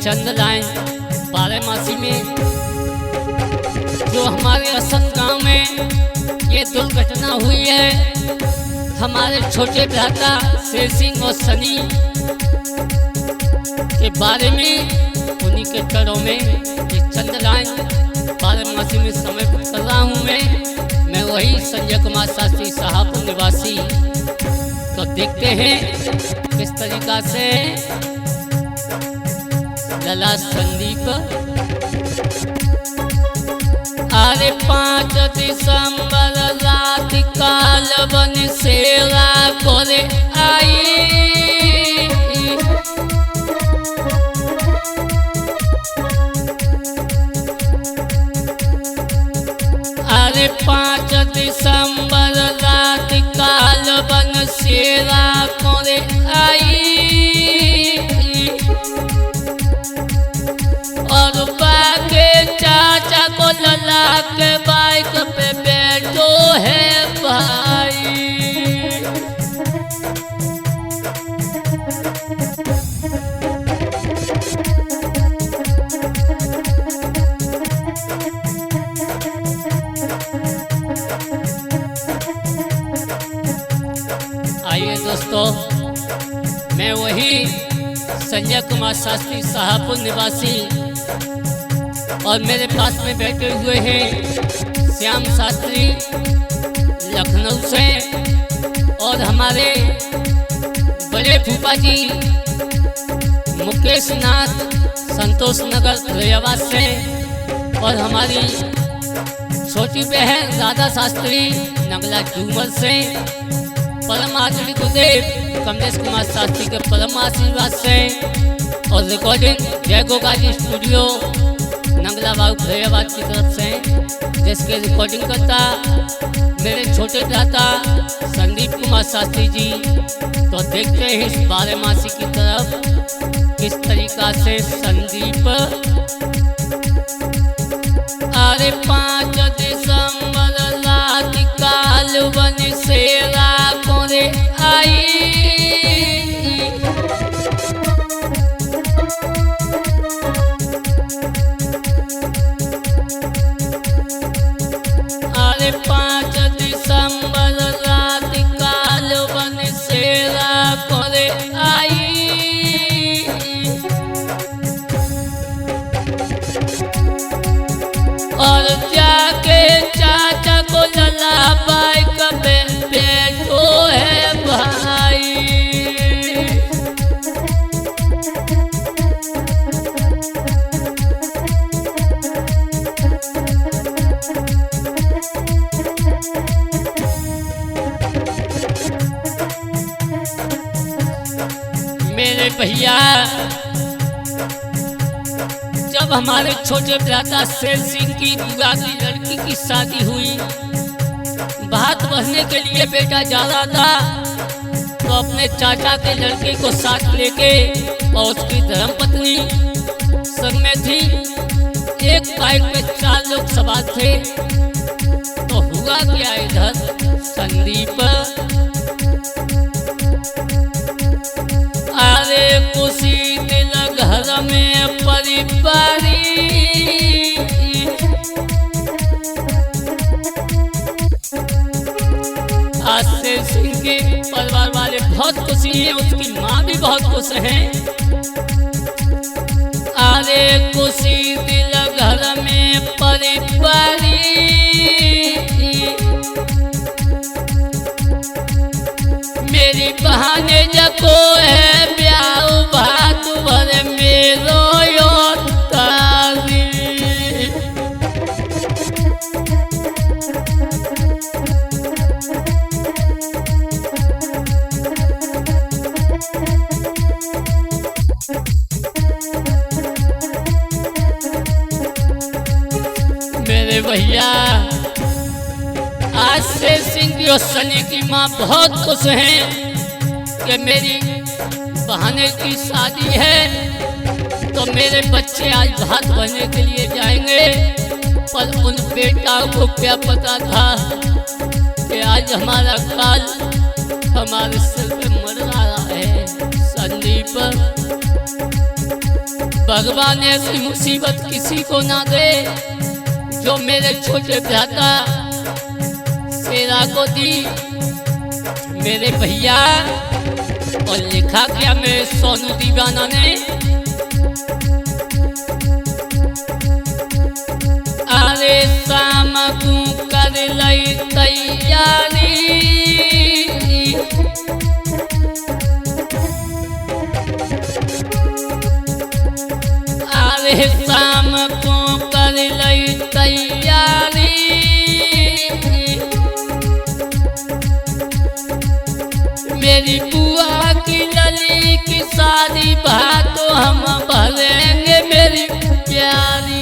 चंद line बारामासी में जो हमारे असम गांव में ये दुर्घटना हुई है। हमारे छोटे भ्राता शेर सिंह और सनी के बारे में उन्हीं के चरणों में ये चंद लाइन बारामासी में समय कर रहा हूँ। मैं वही संजय कुमार शास्त्री शाहपुर निवासी। तो देखते हैं किस तरीका से लला संदीप। अरे 5 दिसंबर रात काल बन सेवा करे आई। अरे 5 दिसंबर रात काल बन सेवा करे आई। और बाके चाचा को लला के बाइक पे बैठो है भाई। आइए दोस्तों, मैं वही संजय कुमार शास्त्री शाहपुर निवासी और मेरे पास में बैठे हुए हैं श्याम शास्त्री लखनऊ से और हमारे बड़े फूफा जी मुकेश नाथ संतोष नगर फैजाबाद से और हमारी छोटी बहन राधा शास्त्री नगला झूमर से। परम आदरणीय गुरुदेव कमलेश कुमार शास्त्री के परम आशीर्वाद से और रिकॉर्डिंग जय गोगा जी स्टूडियो नंगला बाबू फैजाबाद की तरफ से, जिसके रिकॉर्डिंग करता मेरे छोटे भ्राता संदीप कुमार शास्त्री जी। तो देखते हैं इस बारामासी की तरफ किस तरीका से संदीप। अरे 5 दिसंबर रात काल बन सेवा करे आई। अरे 5 दिसंबर रात काल बन सेवा करे आई। और जाके चाचा को लला बाइक पे बैठो है भाई। मेरे भैया, जब हमारे छोटे भ्राता शेर सिंह की बुआ की लड़की की शादी हुई, भात भरने के लिए बेटा जा रहा था तो अपने चाचा के लड़के को साथ लेके और उसकी धर्मपत्नी संग में थी। एक बाइक में 4 लोग सवार थे। तो हुआ क्या इधर संदीप। अरे खुशी दिल घर में परिवारी। शेर सिंह के परिवार वाले बहुत खुशी हैं, उसकी माँ भी बहुत खुश है। अरे खुशी दिल घर में परिवारी। मेरी बहाने जको है ब्याह भात भर मेरो योतारी। मेरे भैया, आज शेर सिंह की और सनी की माँ बहुत खुश हैं कि मेरी बहाने की शादी है तो मेरे बच्चे आज भात भरने के लिए जाएंगे। पर उन बेटाओं को क्या पता था कि आज हमारा काल हमारे सिर पे मर रहा है। संदीप भगवान ऐसी मुसीबत किसी को ना दे जो मेरे छोटे भ्राता शेरा को दी। मेरे भैया और लिखा क्या मेरे सोनू दीवाना ने, अरे शाम को कर लई तैयारी, अरे शाम को कर लई तैयारी, मेरी बुआ की लली की शादी बातों हम भरेंगे मेरी प्यारी।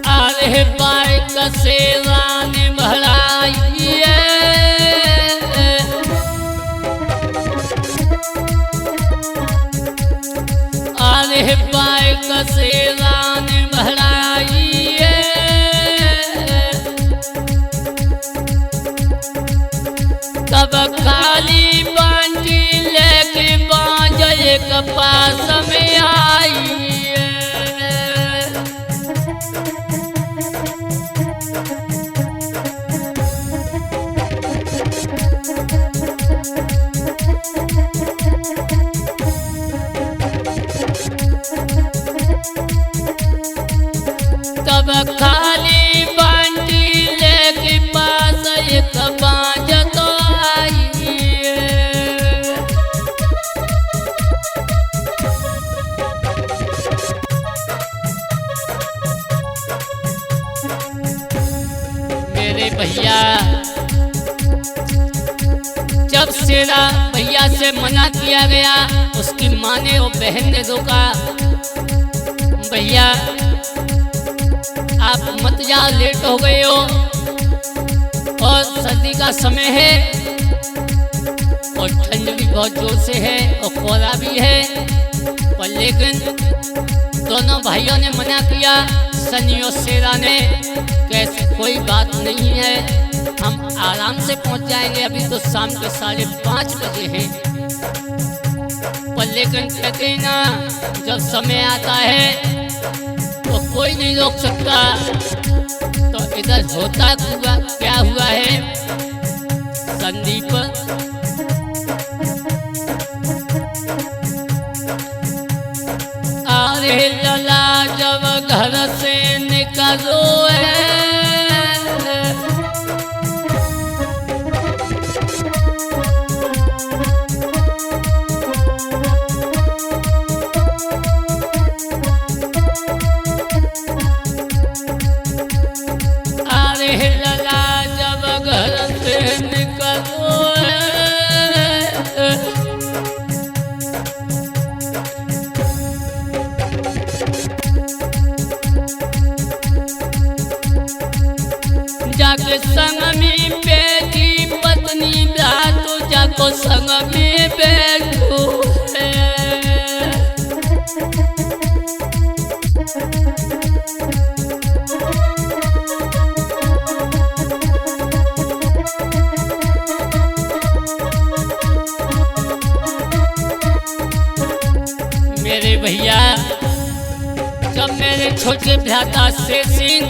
अरे बाइक से रानी भराई अरे बाइक से रानी भराई तब खाली बांटी लेके बांझ एक पास में आई। तब खाली बांटी लेके पास एक बांझ तो आई। मेरे भैया जब शेरा भैया से मना किया गया, उसकी माँ ने और बहन ने रोका, भैया आप मत जाओ, लेट हो गए हो और सर्दी का समय है और ठंड भी बहुत जोर से है और कोहरा भी है। पर लेकिन दोनों भाइयों ने मना किया, सनी और शेरा ने, कैसे कोई बात नहीं है, हम आराम से पहुंच जाएंगे, अभी तो शाम के 5:30 बजे हैं। पर लेकिन कहते हैं ना, जब समय आता है तो कोई नहीं रोक सकता। तो इधर होता क्या हुआ है, संदीप अरे लला जब घर से निकलो है, लला जब घर से निकलो जाके संग में बैठी पत्नी तो जाको संग में बैठो मेरे भैया जब मेरे छोटे भ्राता शेर सिंह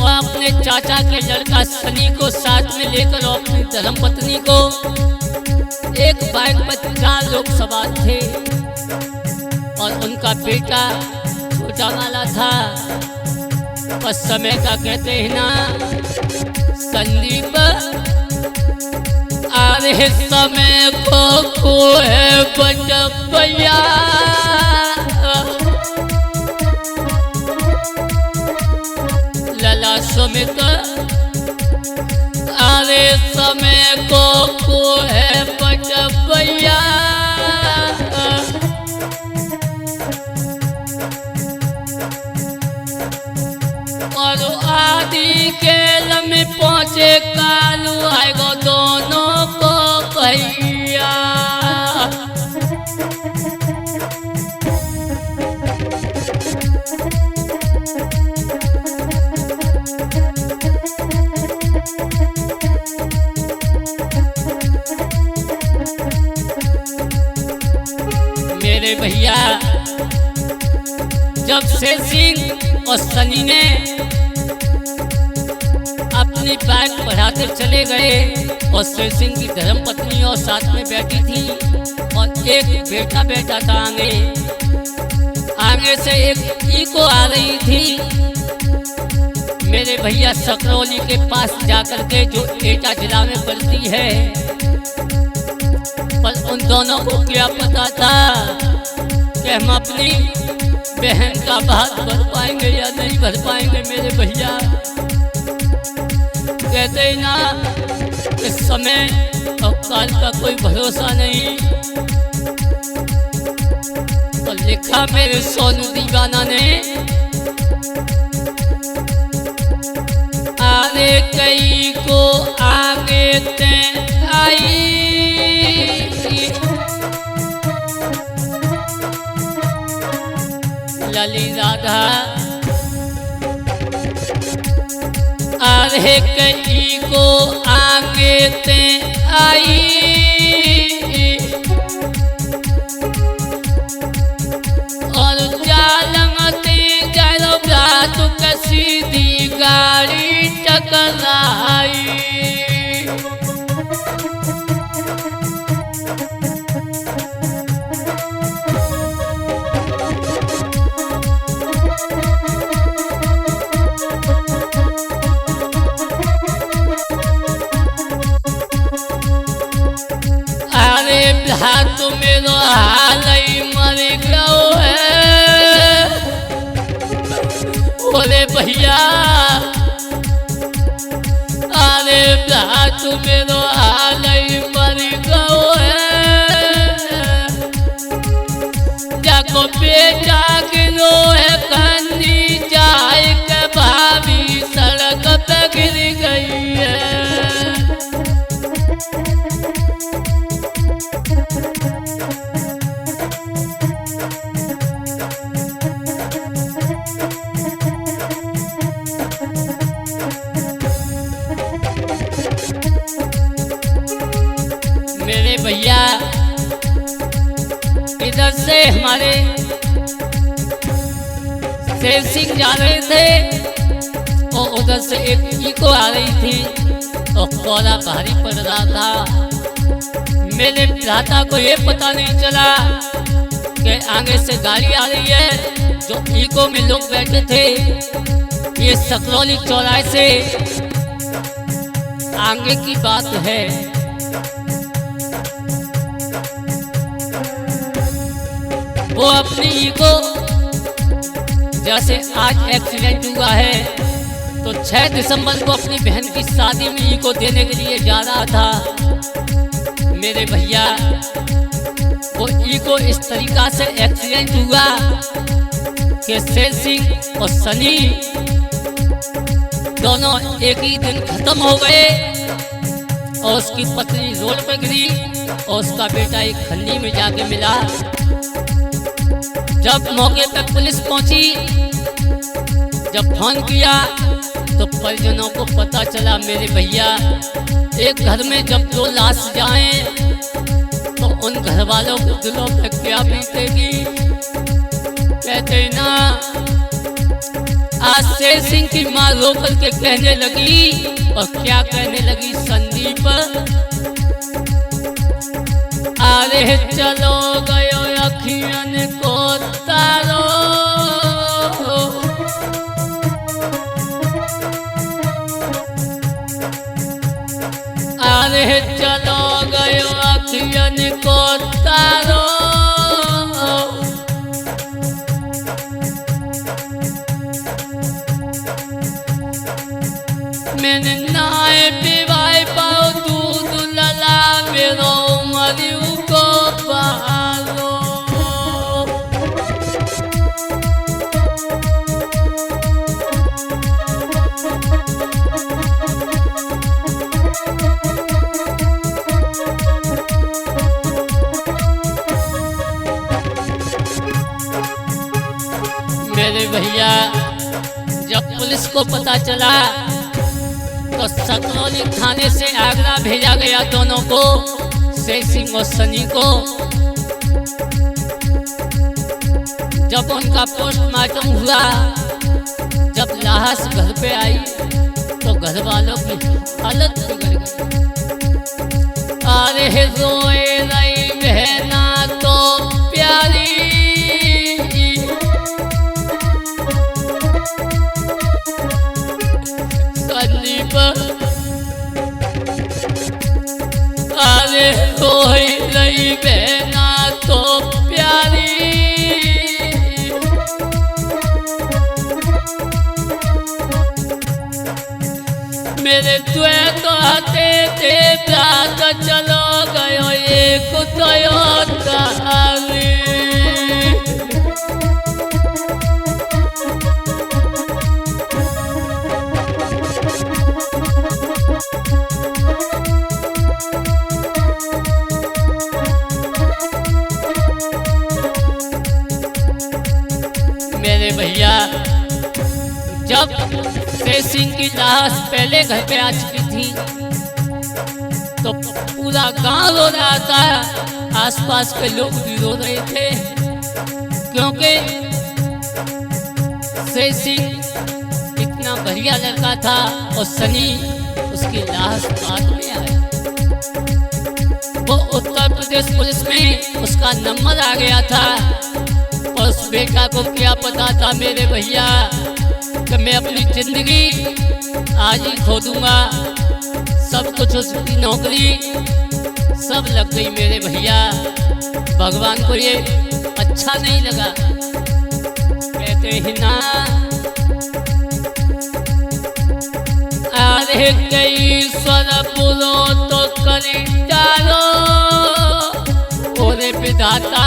और अपने चाचा के लड़का सनी को साथ में लेकर और अपनी धर्मपत्नी को एक बाइक पर 4 लोग सवार थे और उनका बेटा छोटा वाला था। बस समय का कहते हैं ना संदीप, आ रहे समय को खोए बटपैया, लला सुमित आरे समय को खोए बटपैया, और आदि केल में पहुँचे कालू आएगो दोनों को भैया। जब शेर सिंह और सनी ने अपनी बाइक बढ़ाते चले गए और शेर सिंह की धर्मपत्नी और साथ में बैठी थी और एक बेटा बैठा था आगे से एक इको आ रही थी। मेरे भैया सकरौली के पास जाकर के जो एटा जिला में पड़ती है, पर उन दोनों को क्या पता था कि हम अपनी बहन का बात भर पाएंगे या नहीं भर पाएंगे। मेरे भैया कहते ही ना, इस समय और काल का कोई भरोसा नहीं। तो लिखा मेरे सोनू दीवाना ने, आगे कई को आगे ते आई, लली राधा आगे कई को आगे ते आई, और जालमते गैरो रात सीधी गाड़ी टकराई। अरे हाथ मेरो हाल मर गयो है, बोले भैया अरे हाथ मेरो हाल मर गयो है, जाको बेटा गिरो है कंदी जाए के भाभी सड़क पे गिर गई है। मेरे भैया इधर से हमारे शेर सिंह जा रहे थे और उधर से एक इको आ रही थी और कोहरा भारी पड़ रहा था। मेरे भ्राता को ये पता नहीं चला कि आगे से गाड़ी आ रही है। जो इको में लोग बैठे थे, ये सकरौली चौराहे से आगे की बात है। वो अपनी इको, जैसे आज एक्सीडेंट हुआ है तो 6 दिसंबर को अपनी बहन की शादी में इको देने के लिए जा रहा था। मेरे भैया वो इको इस तरीका से एक्सीडेंट हुआ कि शेर सिंह और सनी दोनों एक ही दिन खत्म हो गए और उसकी पत्नी रोड पे गिरी और उसका बेटा एक खन्नी में जाके मिला। जब मौके पर पुलिस पहुंची, जब फोन किया तो परिजनों को पता चला। मेरे भैया एक घर में जब 2 लाश जाएं तो उन घर वालों को दिलों पे क्या बीतेगी। कहते ना, आज शेर सिंह की माँ रो करके कहने लगी, और क्या कहने लगी संदीप, अरे चलो गयो अखियन को तारो, अरे चलो गयो अखियन को तारो, मैंने नाए पिवाए पाओ दूध लला मेरो मरियू को पालो। मेरे भैया जब पुलिस को पता चला तो सकरौली थाने से आगरा भेजा गया दोनों को, शेर सिंह और सनी को। जब उनका पोस्टमार्टम हुआ, जब लाश घर पे आई तो घर वालों की हालत बिगड़ गई। अरे रोए रही बहना तो प्यारी, अरे रोए रही बहना तो प्यारी, मेरे तुए तो आते थे रात चलो गयो एक टोयोटा आवी। मेरे भैया जब शेर सिंह की लाश पहले घर पे आ चुकी थी तो पूरा गांव रो रहा था, आसपास के लोग भी रो रहे थे, क्योंकि शेर सिंह इतना बढ़िया लड़का था और सनी उसकी लाश बाद में आया। वो उत्तर प्रदेश पुलिस में उसका नंबर आ गया था और उस बेटा को क्या पता था मेरे भैया कि मैं अपनी जिंदगी आज ही खो दूंगा। सब कुछ, उसकी नौकरी सब लग गई मेरे भैया। भगवान को ये अच्छा नहीं लगा। कहते ही ना अरे कई स्वर बोलो तो करी डालो, ओरे विधाता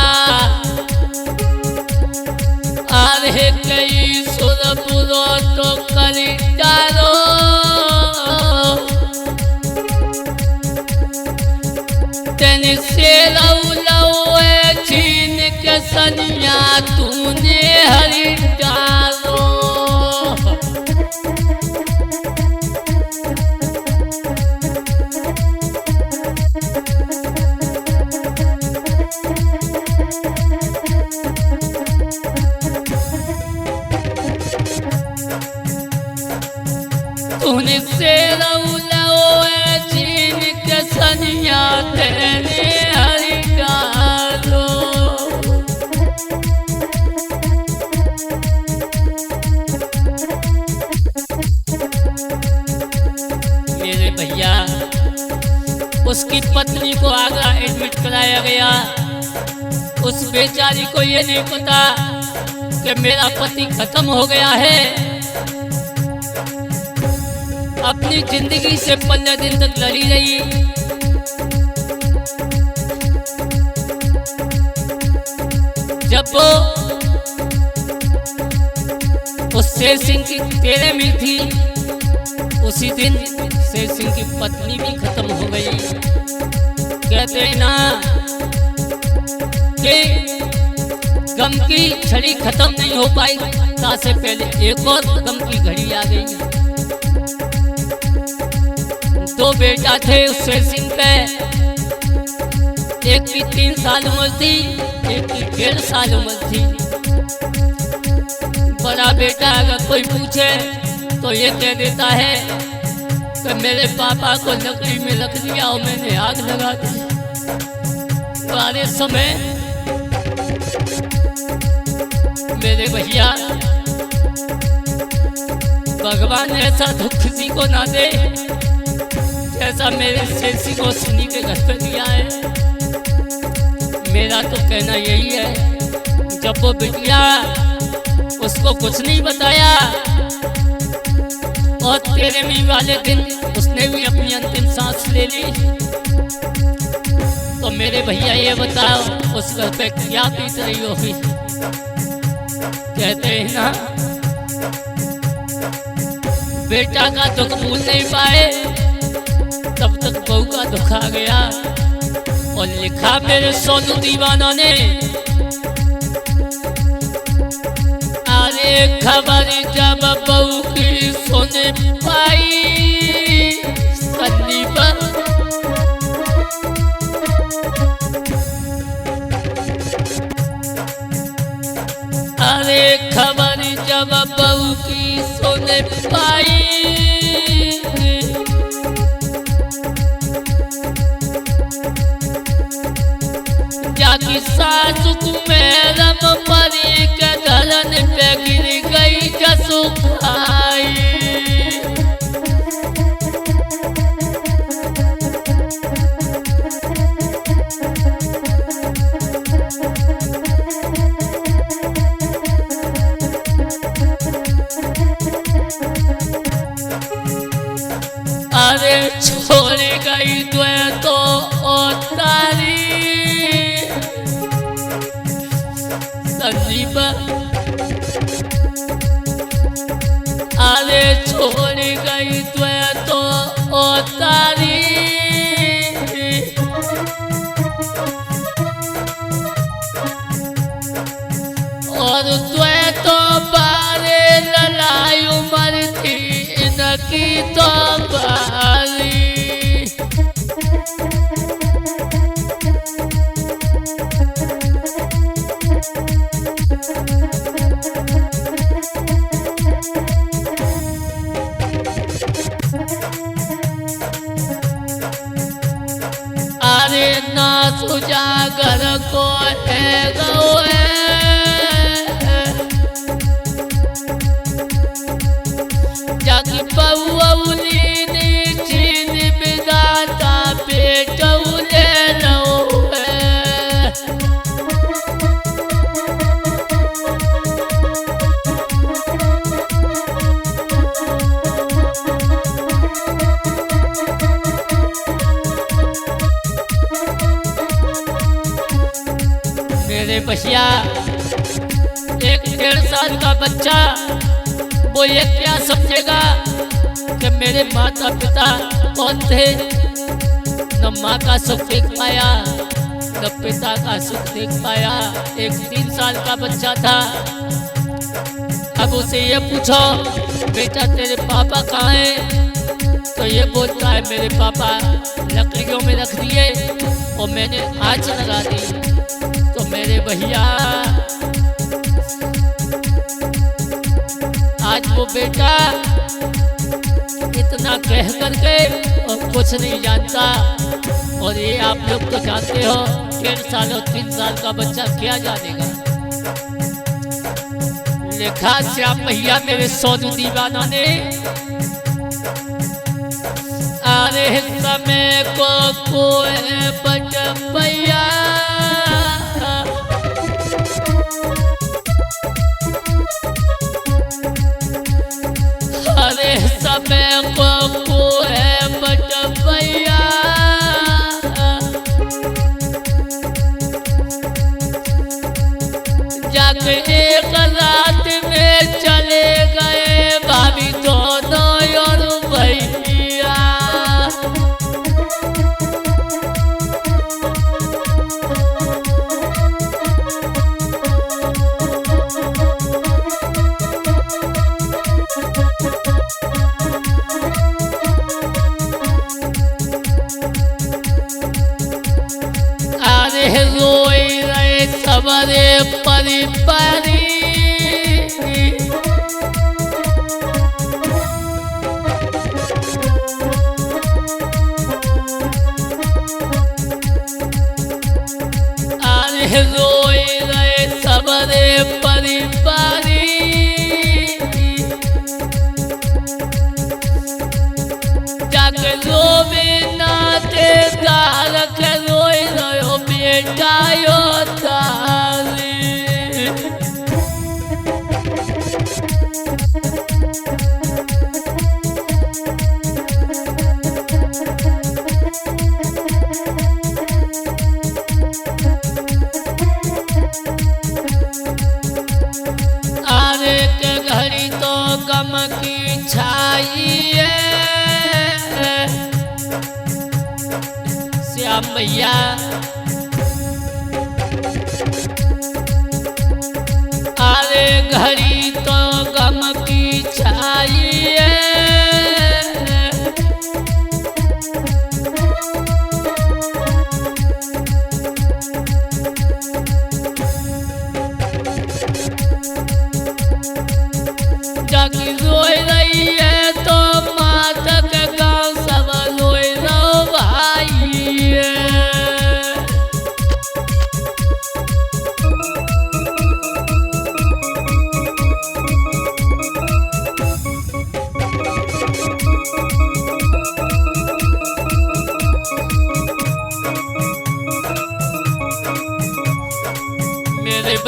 अरे कई सुर बुरो तो करी डालो, तेने से लौए छीन के सनिया तूने हरी डालो। तूने से लौए छीन के सनिया तेने हरी डालो। मेरे भैया उसकी पत्नी को आगरा एडमिट कराया गया। उस बेचारी को ये नहीं पता कि मेरा पति खत्म हो गया है। अपनी जिंदगी से 15 दिन तक लड़ी रही। जब वो उस शेर सिंह की तेरे में थी, उसी दिन शेर सिंह की पत्नी भी खत्म हो गई। कहते हैं ना कि गम की छड़ी खत्म नहीं हो पाई, तासे पहले एक और गम की घड़ी आ गई। दो बेटा थे उस शेर सिंह के, एक की 3 साल उम्र थी, एक की 1.5 साल उम्र थी। बड़ा बेटा अगर कोई पूछे तो ये कह देता है कि मेरे पापा को लकड़ी में रख दिया और मैंने आग लगा दी। पुराने समय मेरे भैया भगवान ऐसा दुख किसी को ना दे ऐसा मेरे शेर सिंह को सनी के घर पर दिया है। मेरा तो कहना यही है, जब वो बिटिया उसको कुछ नहीं बताया और तेरे में वाले दिन उसने भी अपनी अंतिम सांस ले ली, तो मेरे भैया ये बताओ उस घर पे क्या बीत रही होगी। कहते हैं ना बेटा का दुख भूल नहीं पाए, तब तक बहू का दुख आ गया। और लिखा मेरे सोनू दीवाना ने, अरे खबर जब बहू की सुन पाई सन्नी पर, मोरे पाई जाकी सासुक मेरम परी के धरन पे गिर गई जसुखाई अरे छोड़ गई तो तारी संजीव अरे छोड़ गई तो तारी और तो बारे लड़ाई उमर थी इनकी तो बारी अरे ना सुजागर को है गए जाकी पौली चीन विदाता पेटौले रहे मेरे बसिया 1-1.5 साल का बच्चा वो ये क्या समझेगा कि मेरे माता पिता कौन थे। न माँ का सुख देख पाया न पिता का सुख देख पाया। एक 3 साल का बच्चा था। अब उसे ये पूछो बेटा तेरे पापा कहाँ हैं, तो ये बोलता है मेरे पापा लकड़ियों में रख दिए और मैंने आँच लगा दी। तो मेरे भैया आज वो बेटा इतना कह करके और कुछ नहीं जानता। और ये आप लोग तो जानते हो 1.5 साल और 3 साल का बच्चा क्या जानेगा। लिखा श्याम भैया मेरे सोनू दीवाना ने, अरे समय को कोई बचपैया अरे समय को है बचपैया जाके एक रात में चले गए भाभी दोनों और भैया। अरे रोई रहे सबरे परिवारी अरे रोई रहे सबरे परिवारी जाके रोवे नाते तारक रोई रहो बेटा यो तारी। अरे के घड़ी तो गम की छाई है श्याम भैया। अरे घड़ी तो गम की छाई है जाकी रोई रही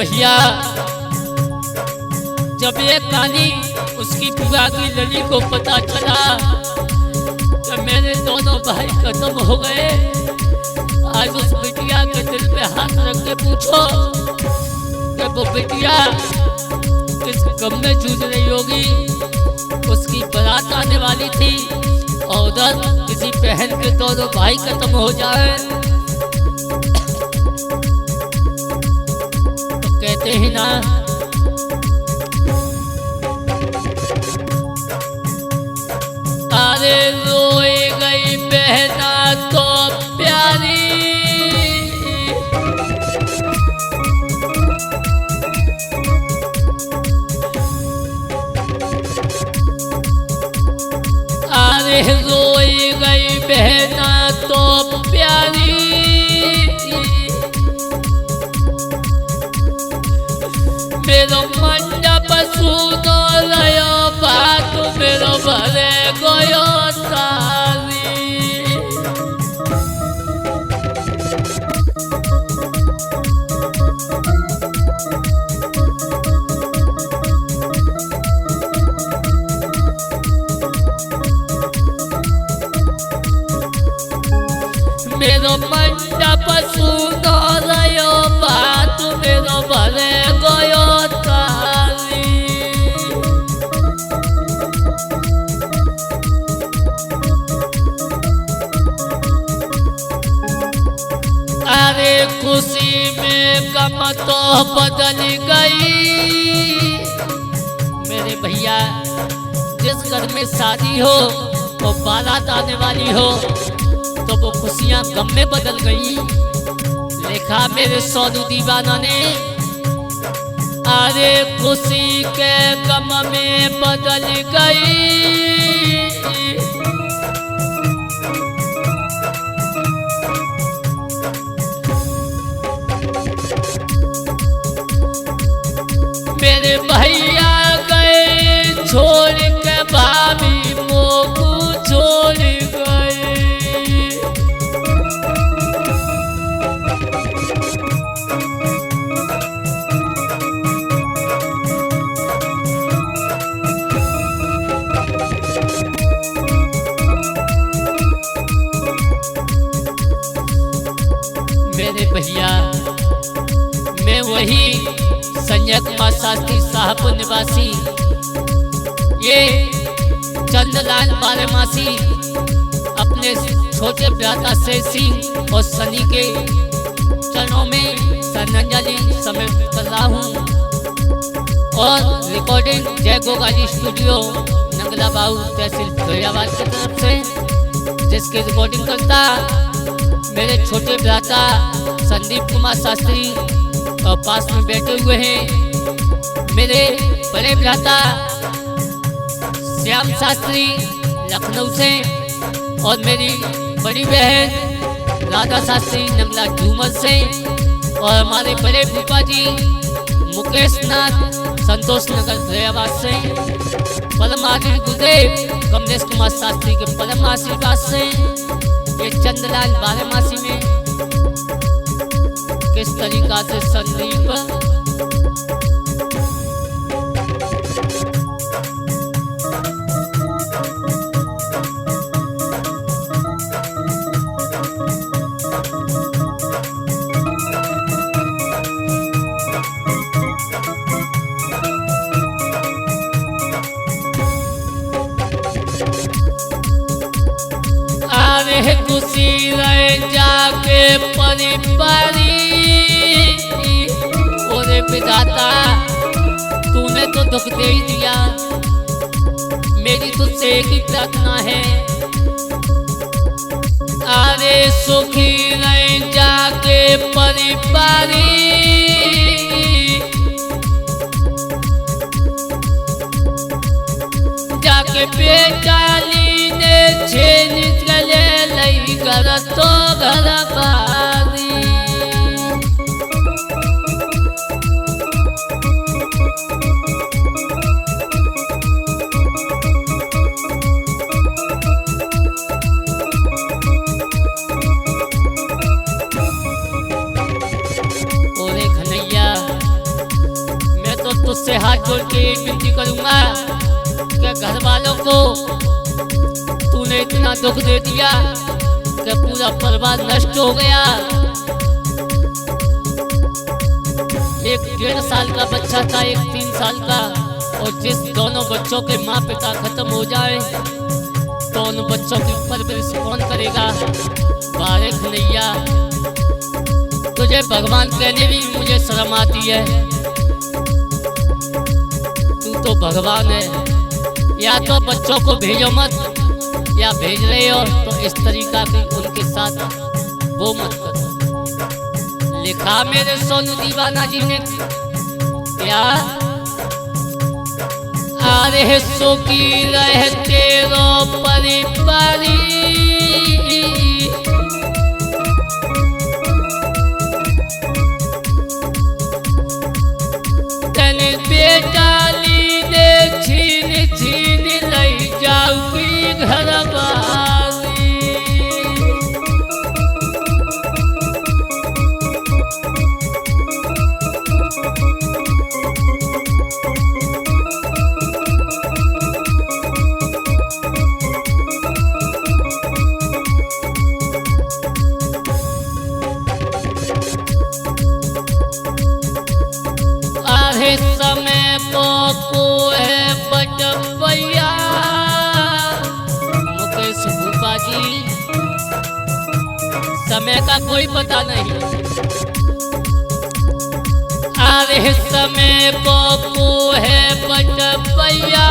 भैया जब ये कहानी उसकी बुआ की लली को पता चला कि मेरे दोनों भाई खत्म हो गए, आज उस बिटिया के दिल पे हाथ रख के पूछो कि वो बिटिया किस गम में जूझ रही होगी। उसकी बारात आने वाली थी और उधर किसी बहन के दोनों भाई खत्म हो जाए तो कहते ही ना अरे रोए गई बहना तो प्यारी, अरे रोई गई बहना तो प्यारी, मेरो मंडप सुनो रयो बात मेरो भरे गयो सारी। मेरो मंडप सुनो रयो बात मेरो भरे गयो तारी। अरे खुशी में गम तो बदल गई। मेरे भैया जिस घर में शादी हो वो बारात आने वाली हो तो वो खुशियां गम में बदल गई। लिखा मेरे सोनू दीवाना ने, अरे खुशी के गम में बदल गई। मेरे भैया गए छोड़ के भाभी मोकू छोड़ गए। मेरे भैया मैं वही संजय कुमार शास्त्री शाहपुर निवासी ये चंद्रलाल बारहमासी अपने छोटे भ्राता शेर सिंह और सनी के चरणों में श्रद्धांजलि समर्पित कर रहा हूँ। और रिकॉर्डिंग जय गोगाजी स्टूडियो नंगला बाऊ तहसील फरीदाबाद की तरफ से, जिसके रिकॉर्डिंग करता मेरे छोटे भ्राता संदीप कुमार शास्त्री और पास में बैठे हुए हैं मेरे बड़े भ्राता श्याम शास्त्री लखनऊ से और मेरी बड़ी बहन राधा शास्त्री नंगला झूमर से और हमारे बड़े फूफा जी मुकेश नाथ संतोष नगर फरीदाबाद से, परम आदरणीय गुरुदेव कमलेश कुमार शास्त्री के परम आशीर्वाद से ये चंद्रलाल बारहमासी में किस तरीका से संदीप अरे खुशी रह जाके परिवारी। ओरे विधाता तूने तो दुख दे ही दिया, मेरी तुझसे एक ही प्रार्थना है। अरे सुखी रह जाके परिवारी। जाके बेचाली ने छेन चले लई घर तो घर बारी। तुझसे हाथ जोड़ के एक विनती करूंगा कि घर वालों को तूने इतना दुख दे दिया कि पूरा परिवार नष्ट हो गया। एक 1.5 साल का बच्चा था, एक 3 साल का, और जिस दोनों बच्चों के माँ पिता खत्म हो जाए तो उन बच्चों की परवरिश कौन करेगा? बारिक नैया, तुझे भगवान कहने भी मुझे शर्म आती है। तू तो भगवान है। या तो बच्चों को भेजो मत, या भेज रहे हो तो इस तरीका की उनके साथ वो मत करो। लिखा मेरे सोनू दीवाना जी ने क्या? आरे सो की रह तेरो परिवारी, तन बेटा लीने छीन छीन लई जाऊगी घर वाली। समय को है बटवैया, मुकेश भूपा जी, समय का कोई पता नहीं। अरे समय को है बटवैया,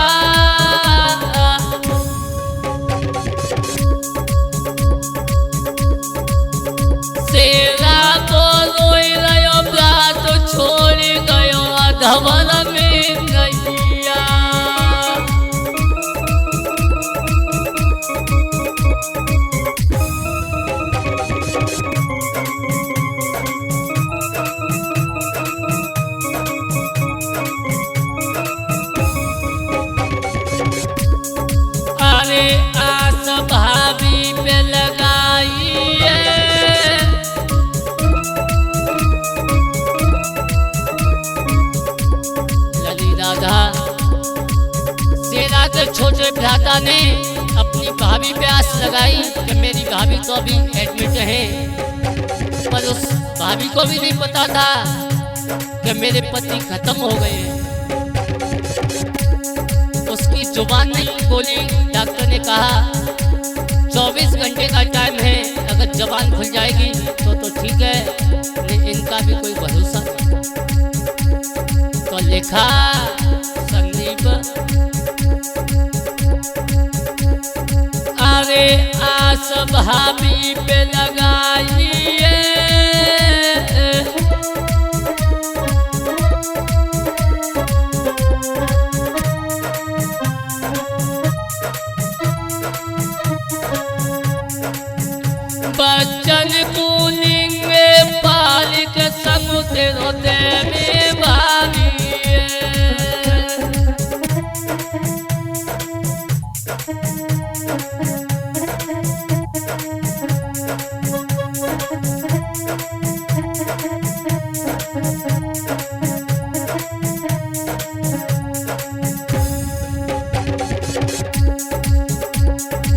सेरा को रोई रहो बात छोड़ गयो धवल में गैया। अरे आस भाभी पे लगाई सेरा के छोटे भ्राता ने अपनी भाभी पे आस लगाई कि मेरी भाभी तो अभी एडमिट है, पर उस भाभी को भी नहीं पता था कि मेरे पति खत्म हो गए हैं। उसकी जुबान नहीं बोली। डॉक्टर ने कहा 24 घंटे का टाइम है, अगर जुबान खुल जाएगी तो ठीक है, लेकिन इनका भी कोई भरोसा नहीं। तो लिखा संदीप, अरे आस भाभी पे लगाइए, बच्चन कूलिंग में पालिक समुद्र होते में भाभी।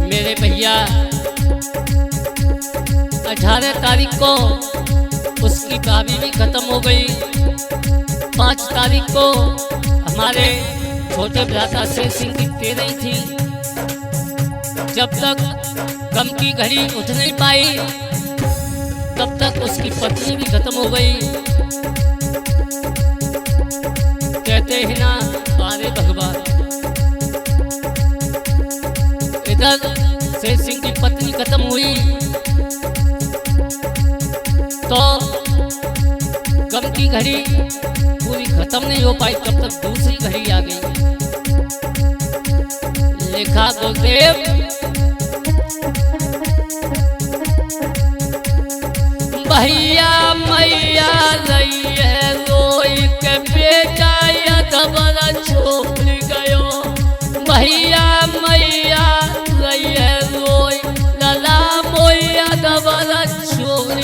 मेरे भैया 18 तारीख को उसकी भाभी भी खत्म हो गई। 5 तारीख को हमारे छोटे भ्राता शेर सिंह की 13 थी। जब तक गम की घड़ी उठ नहीं पाई तब तक उसकी पत्नी भी खत्म हो गई। कहते हैं ना बारे भगवान। इधर शेर सिंह की पत्नी खत्म हुई तो गम की घड़ी पूरी खत्म नहीं हो पाई, तब तक दूसरी घड़ी आ गई। लिखा गुरुदेव, भैया मैया रही है रोई के बेटा यदवरा छोड़ गयो। भैया मैया रही है रोई लला मोया यदवरा छोड़